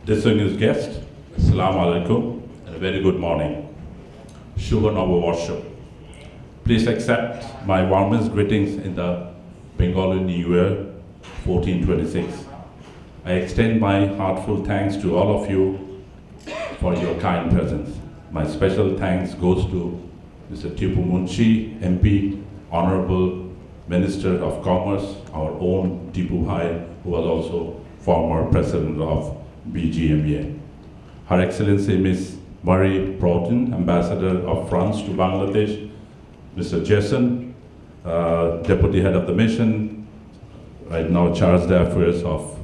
Distinguished guests, Assalamu alaikum, and a very good morning. Shubha Navabarsha. Please accept my warmest greetings in the Bengali New Year 1426. I extend my heartfelt thanks to all of you for your kind presence. My special thanks goes to Mr. Tipu Munshi, MP, Honorable Minister of Commerce, our own Tipu Bhai, who was also former President of BGMEA. Her Excellency Ms. Marie Broughton, Ambassador of France to Bangladesh, Mr. Jason, Deputy Head of the Mission, right now charged the affairs of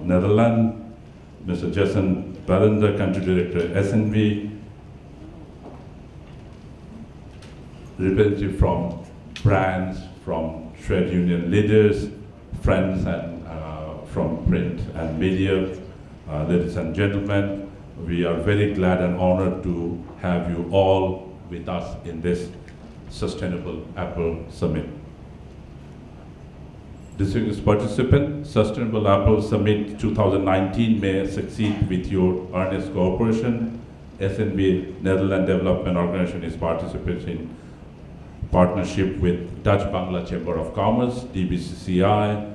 Netherlands, Mr. Jason Barender, Country Director SNV, representative from brands, from trade union leaders, friends and from print and media. Ladies and gentlemen, we are very glad and honored to have you all with us in this Sustainable Apparel Summit. Distinguished participant, Sustainable Apparel Summit 2019 may succeed with your earnest cooperation. SNB Netherlands Development Organization is participating in partnership with Dutch Bangla Chamber of Commerce, DBCCI,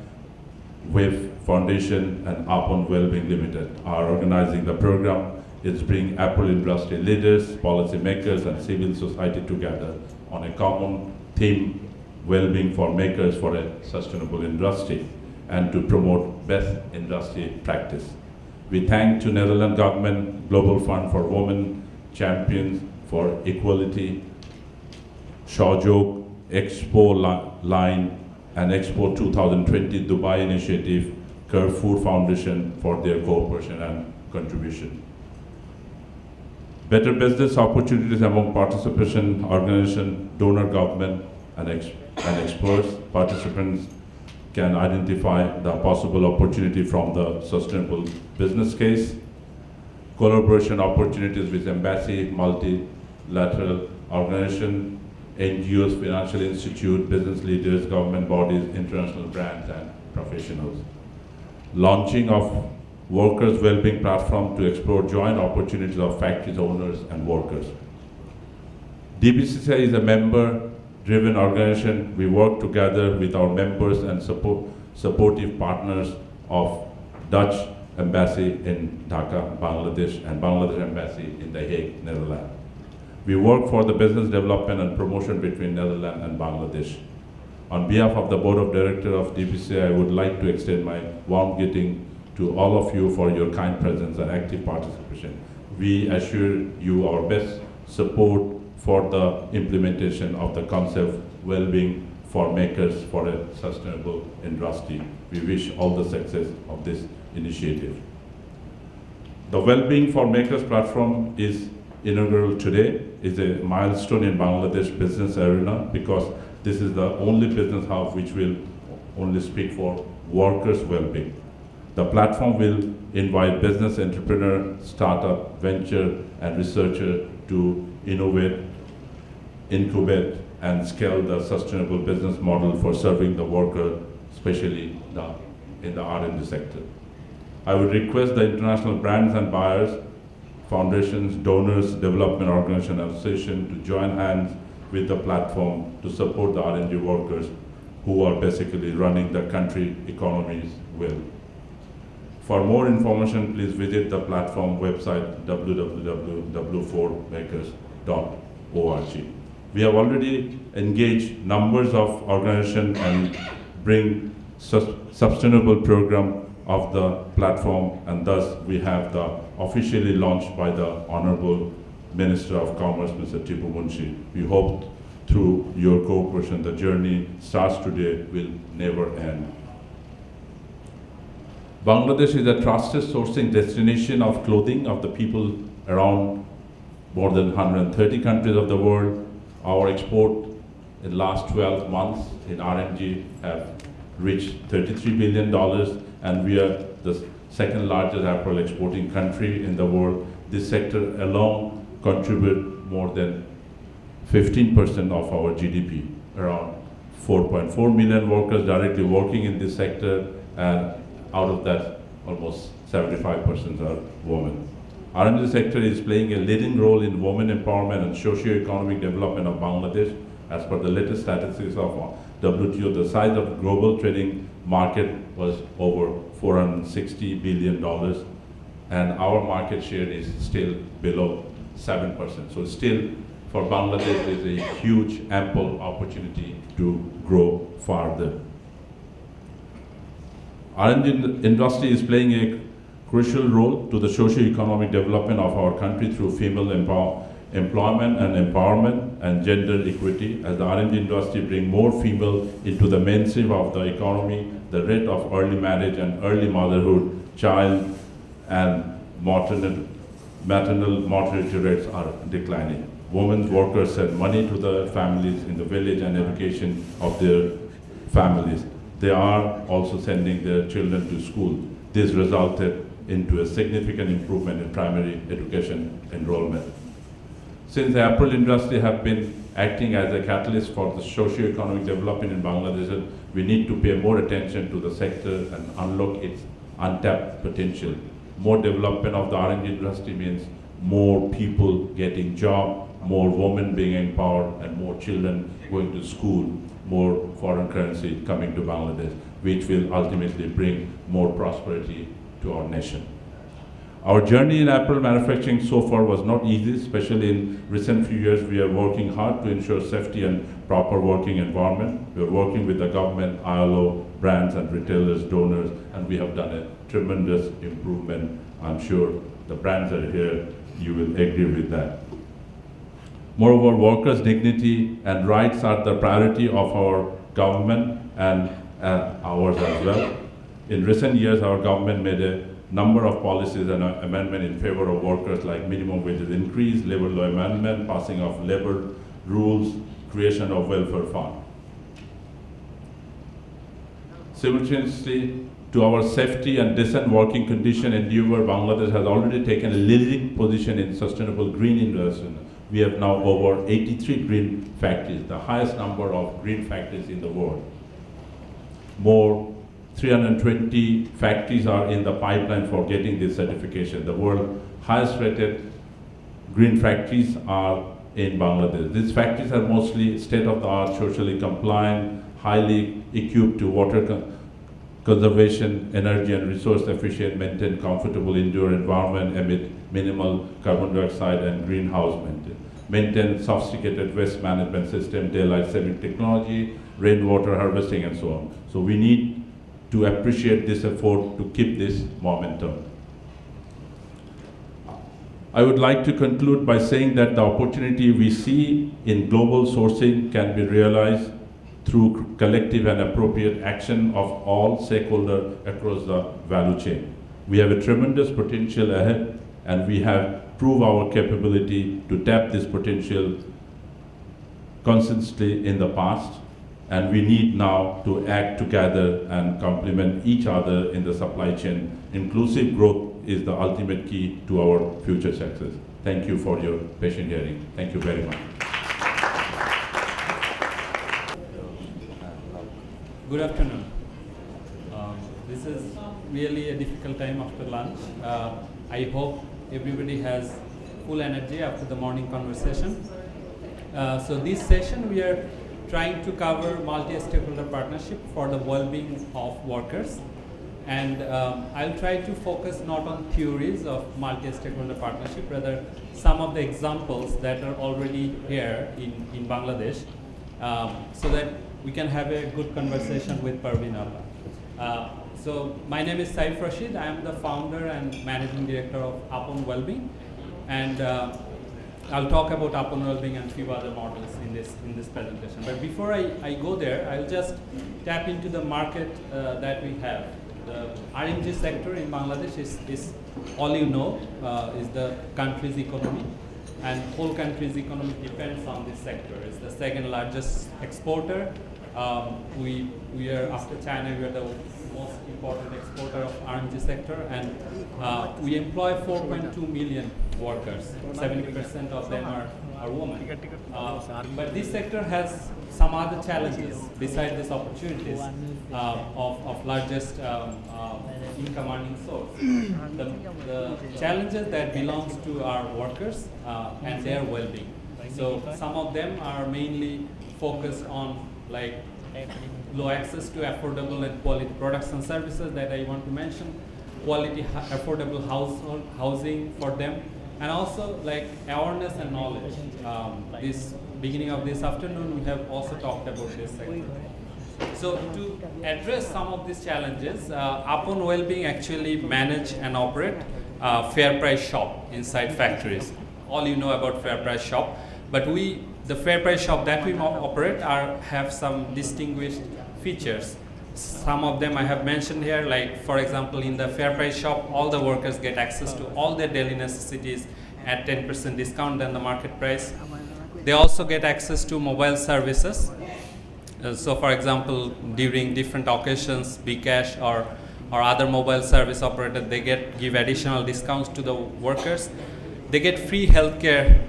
WIF Foundation, and Apon Wellbeing Limited are organizing the program. It's bringing apparel industry leaders, policymakers, and civil society together on a common theme, well-being for makers for a sustainable industry, and to promote best industry practice. We thank to Netherlands government, Global Fund for Women, Champions for Equality, Shawjog, Expo Line, and Expo 2020 Dubai Initiative, Carrefour Foundation for their cooperation and contribution. Better business opportunities among participation organization, donor government, and experts. Participants can identify the possible opportunity from the sustainable business case. Collaboration opportunities with embassy, multilateral organization, NGOs, financial institute, business leaders, government bodies, international brands, and professionals. Launching of Workers' Wellbeing Platform to explore joint opportunities of factories owners and workers. DBCCI is a member-driven organization. We work together with our members and supportive partners of Dutch Embassy in Dhaka, Bangladesh, and Bangladesh Embassy in The Hague, Netherlands. We work for the business development and promotion between Netherlands and Bangladesh. On behalf of the Board of Directors of DBCCI, I would like to extend my warm greeting to all of you for your kind presence and active participation. We assure you our best support for the implementation of the concept well-being for makers for a sustainable industry. We wish all the success of this initiative. The Wellbeing for Makers platform is inaugural today. Is a milestone in Bangladesh business arena because this is the only business hub which will only speak for workers' well-being. The platform will invite business entrepreneur, startup, venture, and researcher to innovate, incubate, and scale the sustainable business model for serving the worker, especially in the R&D sector. I would request the international brands and buyers, foundations, donors, development organization, and association to join hands with the platform to support the R&D workers who are basically running the country economies well. For more information, please visit the platform website www.w4makers.org. We have already engaged numbers of organizations and bring sustainable program of the platform, and thus we have the officially launched by the Honorable Minister of Commerce, Mr. Tipu Munshi. We hope through your cooperation, the journey starts today will never end. Bangladesh is a trusted sourcing destination of clothing of the people around more than 130 countries of the world. Our export in the last 12 months in RMG have reached $33 billion, and we are the second largest apparel exporting country in the world. This sector alone contributes more than 15% of our GDP, around 4.4 million workers directly working in this sector, and out of that, almost 75% are women. R&D sector is playing a leading role in women empowerment and socio-economic development of Bangladesh. As per the latest statistics of WTO, the size of global trading market was over $460 billion, and our market share is still below 7%. So still, for Bangladesh, there is a huge, ample opportunity to grow farther. R&D industry is playing a crucial role to the socio-economic development of our country through female employment and empowerment and gender equity. As the R&D industry bring more female into the mainstream of the economy, the rate of early marriage and early motherhood, child and maternal mortality rates are declining. Women workers send money to the families in the village and education of their families. They are also sending their children to school. This resulted into a significant improvement in primary education enrollment. Since the apparel industry have been acting as a catalyst for the socio-economic development in Bangladesh, we need to pay more attention to the sector and unlock its untapped potential. More development of the R&D industry means more people getting jobs, more women being empowered, and more children going to school, more foreign currency coming to Bangladesh, which will ultimately bring more prosperity to our nation. Our journey in apparel manufacturing so far was not easy, especially in recent few years. We are working hard to ensure safety and proper working environment. We are working with the government, ILO, brands and retailers, donors, and we have done a tremendous improvement. I'm sure the brands are here, you will agree with that. Moreover, workers' dignity and rights are the priority of our government and ours as well. In recent years, our government made a number of policies and amendment in favor of workers, like minimum wages increase, labor law amendment, passing of labor rules, creation of welfare fund. Simultaneously, to our safety and decent working condition endeavor, Bangladesh has already taken a leading position in sustainable green investment. We have now over 83 green factories, the highest number of green factories in the world. More 320 factories are in the pipeline for getting this certification. The world's highest rated green factories are in Bangladesh. These factories are mostly state-of-the-art, socially compliant, highly equipped to water conservation, energy and resource efficient, maintain comfortable indoor environment amid minimal carbon dioxide and greenhouse maintain sophisticated waste management system, daylight saving technology, rainwater harvesting and so on. So we need to appreciate this effort to keep this momentum. I would like to conclude by saying that the opportunity we see in global sourcing can be realized through collective and appropriate action of all stakeholders across the value chain. We have a tremendous potential ahead, and we have proved our capability to tap this potential consistently in the past, and we need now to act together and complement each other in the supply chain. Inclusive growth is the ultimate key to our future success. Thank you for your patient hearing. Thank you very much. Good afternoon. This is really a difficult time after lunch. I hope everybody has full energy after the morning conversation. So this session we are trying to cover multi-stakeholder partnership for the well-being of workers. And I'll try to focus not on theories of multi-stakeholder partnership, rather some of the examples that are already here in Bangladesh, so that we can have a good conversation with Parveen Abba. So my name is Saif Rashid. I am the founder and managing director of Apon Wellbeing, and I'll talk about Apon Wellbeing and few other models in this presentation. But before I go there, I'll just tap into the market that we have. The R&D sector in Bangladesh is all you know, is the country's economy, and whole country's economy depends on this sector. It's the second largest exporter. We are, after China, we are the most important exporter of RMG sector, and we employ 4.2 million workers. 70% of them are women. But this sector has some other challenges besides these opportunities of largest income earning source. The challenges that belongs to our workers and their well-being. So some of them are mainly focused on like low access to affordable and quality products and services that I want to mention, quality affordable housing for them, and also like awareness and knowledge. This beginning of this afternoon we have also talked about this sector. So to address some of these challenges, Apon Wellbeing actually manage and operate fair price shop inside factories. All you know about fair price shop, but the fair price shop that we operate have some distinguished features. Some of them I have mentioned here, like for example in the fair price shop all the workers get access to all their daily necessities at 10% discount than the market price. They also get access to mobile services. So for example during different occasions, Bcash or other mobile service operator, they give additional discounts to the workers. They get free healthcare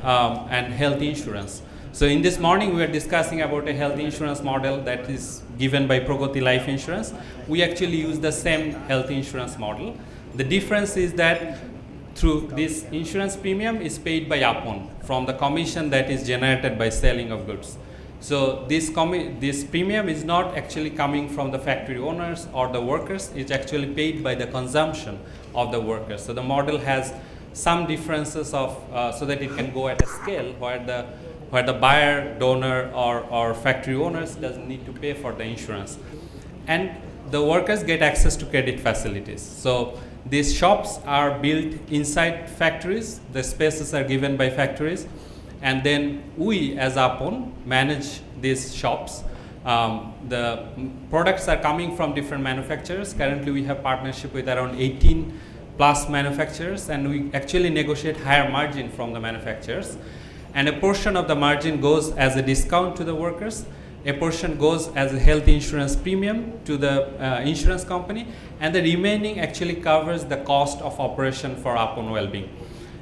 and health insurance. So in this morning we are discussing about a health insurance model that is given by Pragati Life Insurance. We actually use the same health insurance model. The difference is that through this insurance premium is paid by Apon from the commission that is generated by selling of goods. So this premium is not actually coming from the factory owners or the workers, it's actually paid by the consumption of the workers. So the model has some differences of so that it can go at a scale where the buyer, donor or factory owners doesn't need to pay for the insurance. And the workers get access to credit facilities. So these shops are built inside factories, the spaces are given by factories, and then we as Apon manage these shops. The products are coming from different manufacturers. Currently we have partnership with around 18 plus manufacturers, and we actually negotiate higher margin from the manufacturers. And a portion of the margin goes as a discount to the workers, a portion goes as a health insurance premium to the insurance company, and the remaining actually covers the cost of operation for Apon Wellbeing.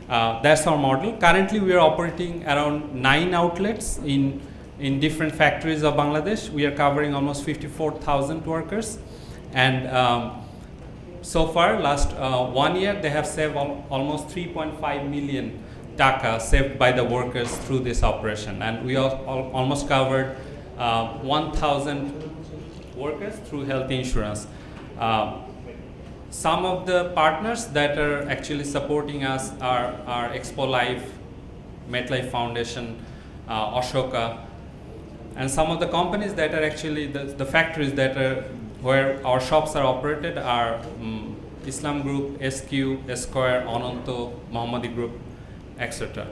That's our model. Currently we are operating around 9 outlets in different factories of Bangladesh. We are covering almost 54,000 workers, and so far last 1 year they have saved almost 3.5 million Dhaka saved by the workers through this operation, and we almost covered 1,000 workers through health insurance. Some of the partners that are actually supporting us are Expo Life, MetLife Foundation, Ashoka, and some of the companies that are actually the factories that are where our shops are operated are Islam Group, SQ, Esquire, Ananto, Mohammadi Group, etc.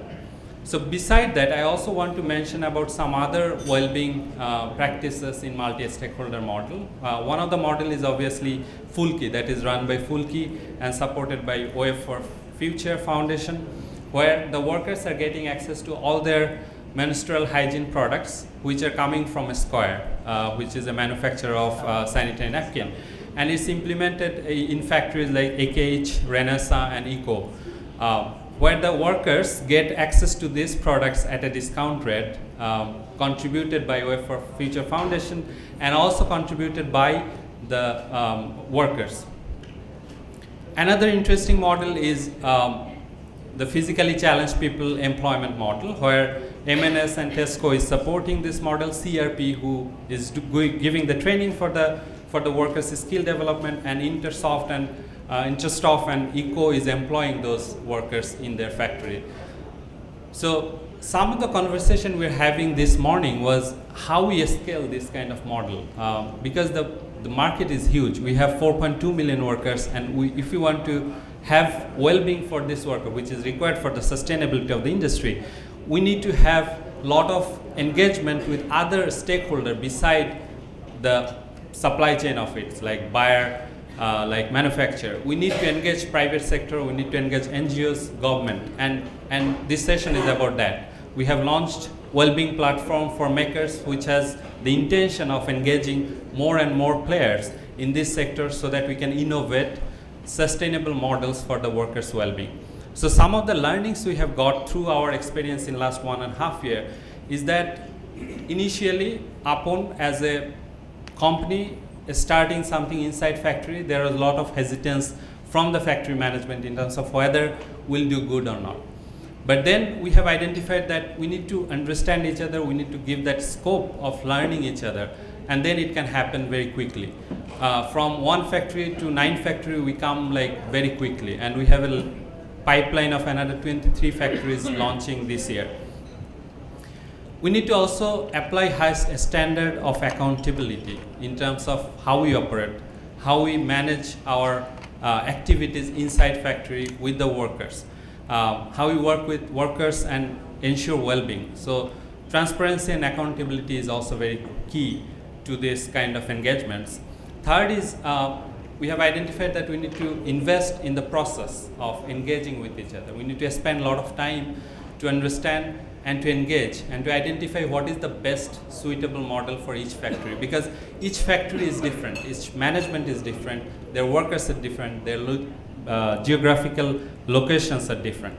So beside that, I also want to mention about some other well-being practices in multi-stakeholder model. One of the model is obviously Faruque, that is run by Faruque and supported by OF for Future Foundation, where the workers are getting access to all their menstrual hygiene products, which are coming from Esquire, which is a manufacturer of sanitary napkin. And it's implemented in factories like AKH, Renasa, and Eco, where the workers get access to these products at a discount rate, contributed by OF for Future Foundation and also contributed by the workers. Another interesting model is the physically challenged people employment model, where MNS and Tesco is supporting this model, CRP who is giving the training for the workers' skill development, and Intersoft and Eco is employing those workers in their factory. So some of the conversation we're having this morning was how we scale this kind of model, because the market is huge. We have 4.2 million workers, and if we want to have well-being for this worker, which is required for the sustainability of the industry, we need to have a lot of engagement with other stakeholders beside the supply chain of it, like buyer, like manufacturer. We need to engage private sector, we need to engage NGOs, government, and this session is about that. We have launched Wellbeing platform for makers, which has the intention of engaging more and more players in this sector so that we can innovate sustainable models for the workers' well-being. So some of the learnings we have got through our experience in last 1.5 years is that initially Apon as a company starting something inside factory, there was a lot of hesitance from the factory management in terms of whether we'll do good or not. But then we have identified that we need to understand each other, we need to give that scope of learning each other, and then it can happen very quickly. From 1 factory to 9 factory, we come like very quickly, and we have a pipeline of another 23 factories launching this year. We need to also apply high standard of accountability in terms of how we operate, how we manage our activities inside factory with the workers, how we work with workers and ensure well-being. So transparency and accountability is also very key to this kind of engagements. Third is we have identified that we need to invest in the process of engaging with each other. We need to spend a lot of time to understand and to engage and to identify what is the best suitable model for each factory, because each factory is different, each management is different, their workers are different, their geographical locations are different.